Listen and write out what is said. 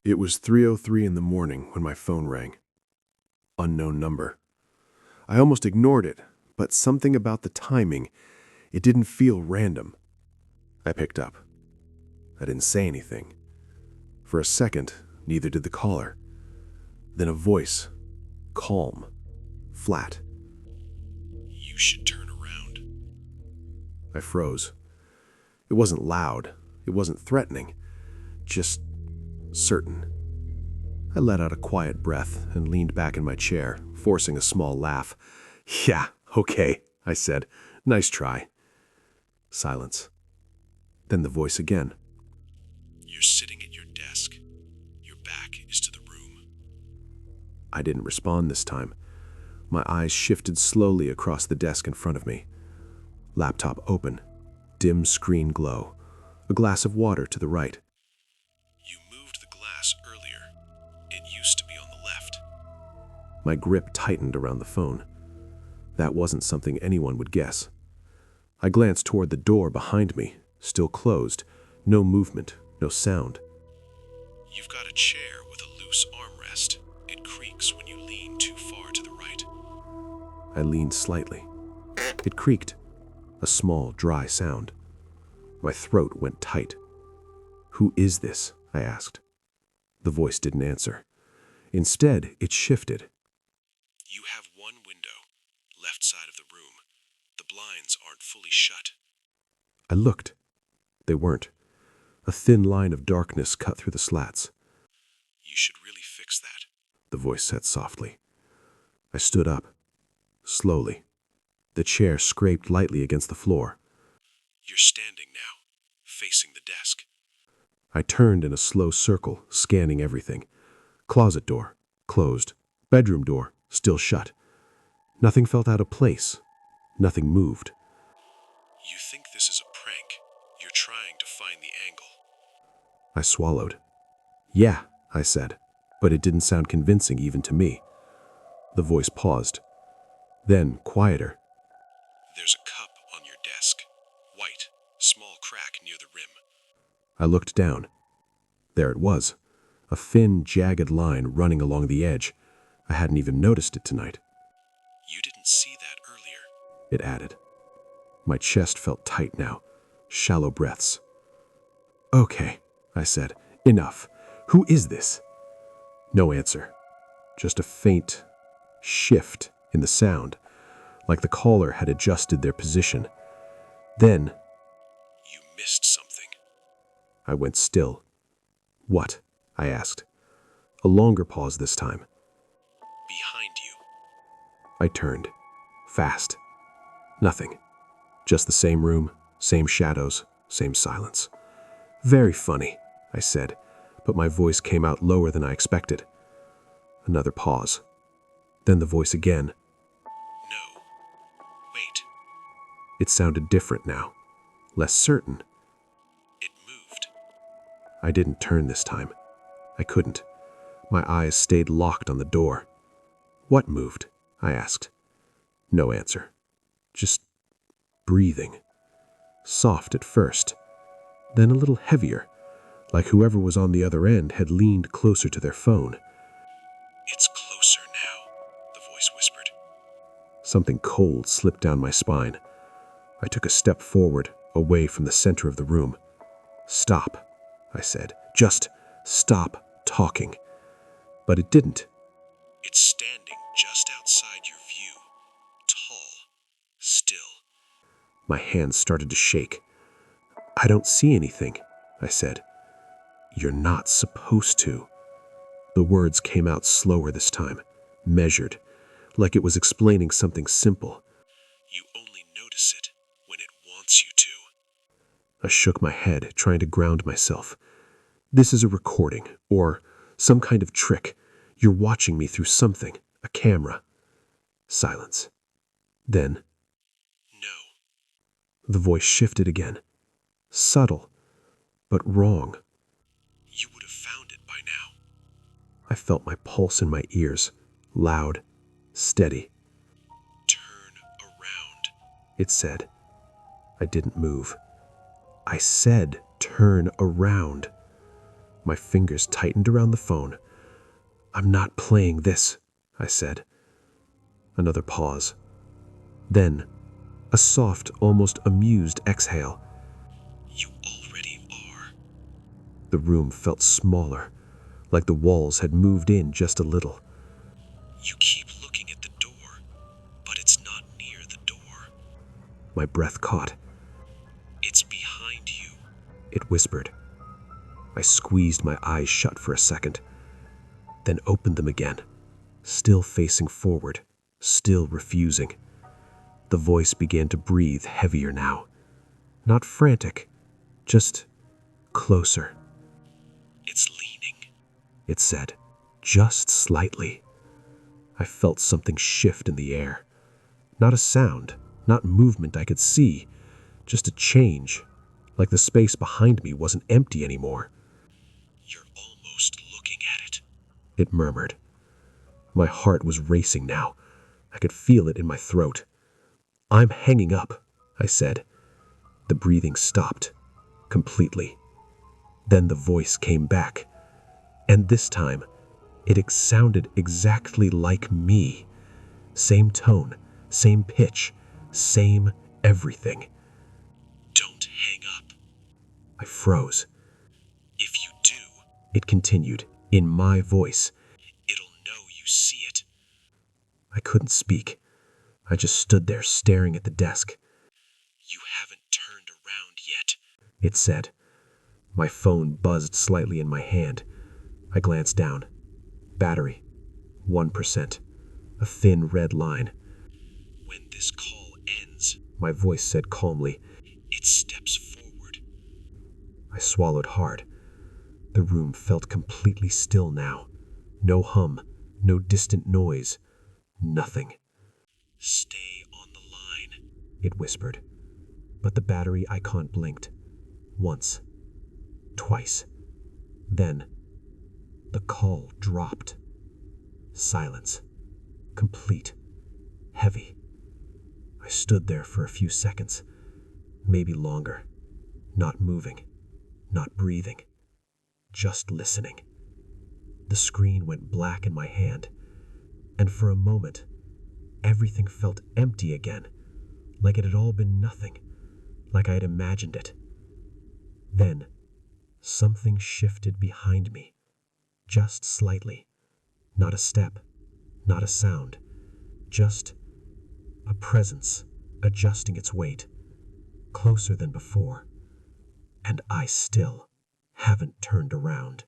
It was 3:03 in the morning when my phone rang. Unknown number. I almost ignored it, but something about the timing, it didn't feel random. I picked up. I didn't say anything. For a second, neither did the caller. Then a voice, calm, flat. "You should turn around." I froze. It wasn't loud. It wasn't threatening. Just certain. I let out a quiet breath and leaned back in my chair, forcing a small laugh. "Yeah, okay," I said. "Nice try." Silence. Then the voice again. "You're sitting at your desk. Your back is to the room." I didn't respond this time. My eyes shifted slowly across the desk in front of me. Laptop open. Dim screen glow. A glass of water to the right. "You moved the glass earlier. It used to be on the left." My grip tightened around the phone. That wasn't something anyone would guess. I glanced toward the door behind me, still closed. No movement, no sound. "You've got a chair with a loose armrest. It creaks when you lean too far to the right." I leaned slightly. It creaked. A small, dry sound. My throat went tight. "Who is this?" I asked. The voice didn't answer. Instead, it shifted. "You have one window, left side of the room. The blinds aren't fully shut." I looked. They weren't. A thin line of darkness cut through the slats. "You should really fix that," the voice said softly. I stood up. Slowly. The chair scraped lightly against the floor. "You're standing now, facing the desk." I turned in a slow circle, scanning everything. Closet door, closed. Bedroom door, still shut. Nothing felt out of place. Nothing moved. "You think this is a prank? You're trying to find the angle." I swallowed. "Yeah," I said, but it didn't sound convincing even to me. The voice paused. Then, quieter. "There's a cup on your desk. White, small crack near the rim." I looked down. There it was. A thin, jagged line running along the edge. I hadn't even noticed it tonight. "You didn't see that earlier," it added. My chest felt tight now. Shallow breaths. "Okay," I said. "Enough. Who is this?" No answer. Just a faint shift in the sound, like the caller had adjusted their position. Then, "You missed something." I went still. "What?" I asked. A longer pause this time. "Behind you." I turned. Fast. Nothing. Just the same room, same shadows, same silence. "Very funny," I said, but my voice came out lower than I expected. Another pause. Then the voice again. "No. Wait." It sounded different now. Less certain. "It moved." I didn't turn this time. I couldn't. My eyes stayed locked on the door. "What moved?" I asked. No answer. Just breathing. Soft at first, then a little heavier, like whoever was on the other end had leaned closer to their phone. "It's closer now," the voice whispered. Something cold slipped down my spine. I took a step forward, away from the center of the room. "Stop," I said. "Just stop talking." But it didn't. "It's standing just outside your view. Tall. Still." My hands started to shake. "I don't see anything," I said. "You're not supposed to." The words came out slower this time, measured, like it was explaining something simple. "You only notice it when it wants you to." I shook my head, trying to ground myself. "This is a recording, or some kind of trick. You're watching me through something, a camera." Silence. Then, "No." The voice shifted again. Subtle, but wrong. "You would have found it by now." I felt my pulse in my ears, loud, steady. "Turn around," it said. I didn't move. I said, "Turn around." My fingers tightened around the phone. "I'm not playing this," I said. Another pause. Then, a soft, almost amused exhale. "You already are." The room felt smaller, like the walls had moved in just a little. "You keep looking at the door, but it's not near the door." My breath caught. "It's behind you," it whispered. I squeezed my eyes shut for a second, then opened them again, still facing forward, still refusing. The voice began to breathe heavier now. Not frantic, just closer. "It's leaning," it said, just slightly. I felt something shift in the air. Not a sound, not movement I could see, just a change, like the space behind me wasn't empty anymore. "You're almost looking at it," it murmured. My heart was racing now. I could feel it in my throat. "I'm hanging up," I said. The breathing stopped, completely. Then the voice came back, and this time, it sounded exactly like me. Same tone, same pitch, same everything. "Don't hang up." I froze. "If you do," it continued, in my voice, "it'll know you see it." I couldn't speak. I just stood there staring at the desk. "You haven't turned around yet," it said. My phone buzzed slightly in my hand. I glanced down. Battery, 1%. A thin red line. "When this call ends," my voice said calmly, "it steps forward." I swallowed hard. The room felt completely still now. No hum, no distant noise, nothing. "Stay on the line," it whispered. But the battery icon blinked. Once. Twice. Then, the call dropped. Silence. Complete. Heavy. I stood there for a few seconds, maybe longer, not moving, not breathing, just listening. The screen went black in my hand, and for a moment, everything felt empty again, like it had all been nothing, like I had imagined it. Then, something shifted behind me, just slightly. Not a step, not a sound, just a presence adjusting its weight, closer than before. And I still haven't turned around.